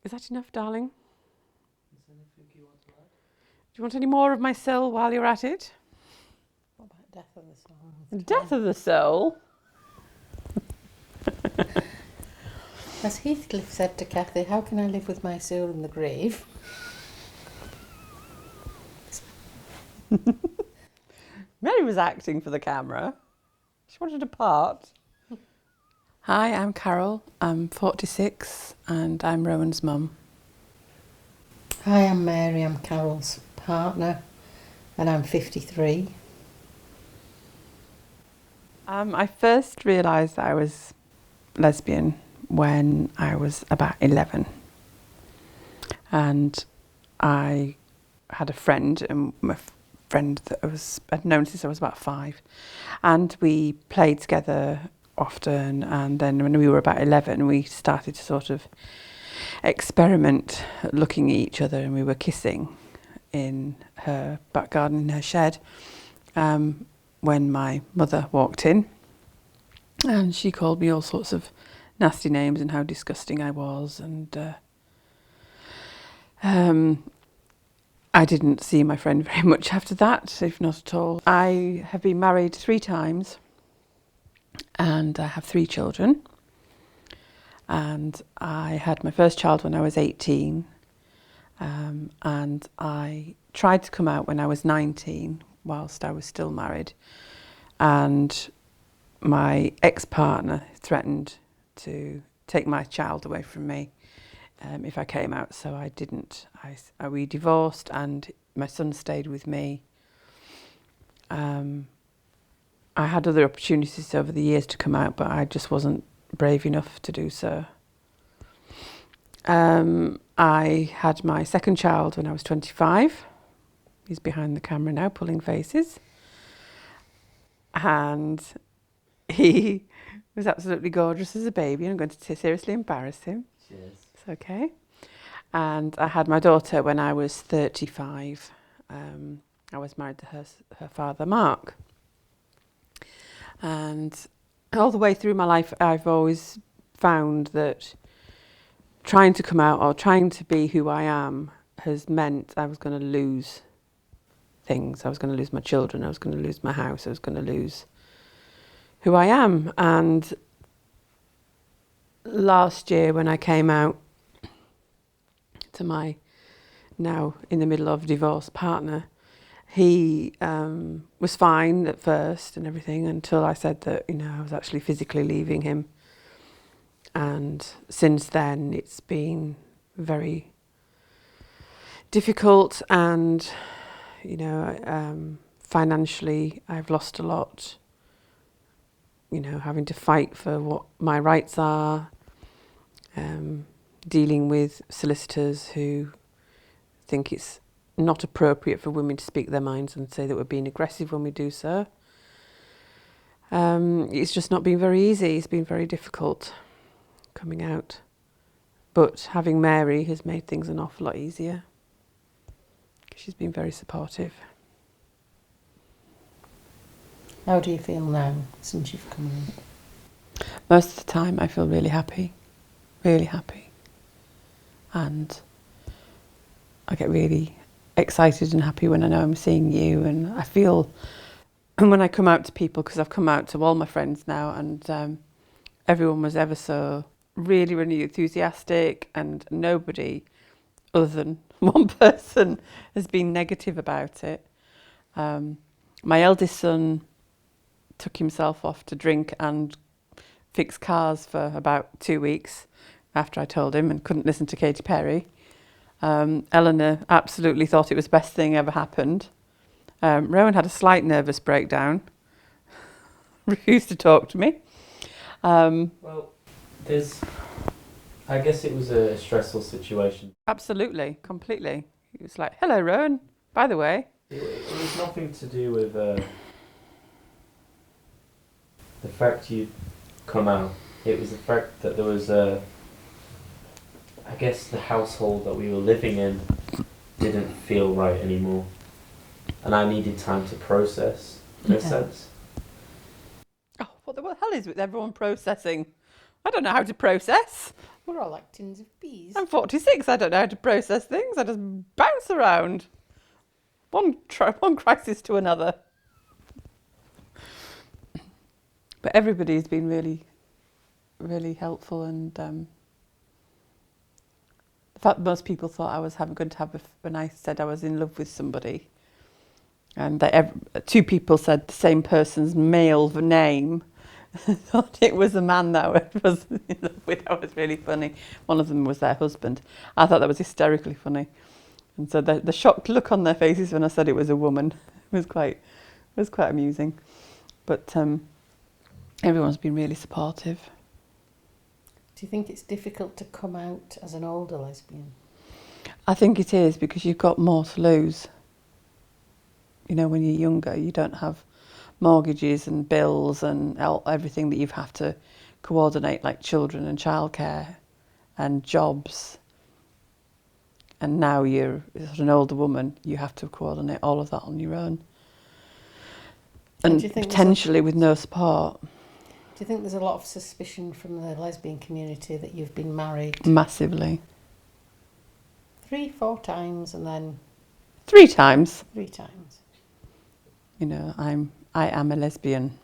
Is that enough, darling? Is there anything you want to add? Do you want any more of my soul while you're at it? What about death of the soul? Death of the soul? As Heathcliff said to Cathy, how can I live with my soul in the grave? Mary was acting for the camera. She wanted a part. Hi, I'm Carol. I'm 46 and I'm Rowan's mum. Hi, I'm Mary. I'm Carol's partner and I'm 53. I first realised that I was lesbian when I was about 11. And I had a friend, and my friend that I'd known since I was about 5. And we played together often, and then when we were about 11 we started to sort of experiment looking at each other, and we were kissing in her back garden in her shed when my mother walked in, and she called me all sorts of nasty names and how disgusting I was, and I didn't see my friend very much after that, if not at all. I have been married 3 times and I have 3 children. And I had my first child when I was 18, and I tried to come out when I was 19 whilst I was still married, and my ex-partner threatened to take my child away from me if I came out, so I didn't. We divorced and my son stayed with me. I had other opportunities over the years to come out, but I just wasn't brave enough to do so. I had my second child when I was 25. He's behind the camera now, pulling faces. And he was absolutely gorgeous as a baby. I'm going to seriously embarrass him. Cheers. It's okay. And I had my daughter when I was 35. I was married to her father, Mark. And all the way through my life, I've always found that trying to come out or trying to be who I am has meant I was going to lose things. I was going to lose my children. I was going to lose my house. I was going to lose who I am. And last year when I came out to my now in the middle of divorce partner, he was fine at first and everything until I said that, I was actually physically leaving him. And since then it's been very difficult, and financially I've lost a lot, having to fight for what my rights are, dealing with solicitors who think it's not appropriate for women to speak their minds and say that we're being aggressive when we do so. It's just not been very easy. It's been very difficult coming out. But having Mary has made things an awful lot easier. She's been very supportive. How do you feel now since you've come in? Most of the time I feel really happy. Really happy. And I get really excited and happy when I know I'm seeing you, and I feel when I come out to people, because I've come out to all my friends now, and everyone was ever so really, really enthusiastic, and nobody other than one person has been negative about it. My eldest son took himself off to drink and fix cars for about 2 weeks after I told him, and couldn't listen to Katy Perry. Eleanor absolutely thought it was the best thing ever happened. Rowan had a slight nervous breakdown, refused to talk to me. Well, I guess it was a stressful situation. Absolutely, completely. He was like, hello, Rowan, by the way. It was nothing to do with the fact you'd come out. It was the fact that there was I guess the household that we were living in didn't feel right anymore. And I needed time to process, in a sense. Oh, what the hell is with everyone processing? I don't know how to process. We're all like tins of peas. I'm 46. I don't know how to process things. I just bounce around. One crisis to another. But everybody's been really, really helpful, and the fact most people thought I was going to have when I said I was in love with somebody, and two people said the same person's male name. Thought it was a man that I was in love with. That was really funny. One of them was their husband. I thought that was hysterically funny, and so the shocked look on their faces when I said it was a woman was quite amusing. But everyone's been really supportive. Do you think it's difficult to come out as an older lesbian? I think it is, because you've got more to lose. You know, when you're younger, you don't have mortgages and bills and everything that you have to coordinate, like children and childcare and jobs. And now you're an older woman, you have to coordinate all of that on your own. And potentially with no support. Do you think there's a lot of suspicion from the lesbian community that you've been married? Massively. 3-4 times, and then 3 times. 3 times. You know, I am a lesbian.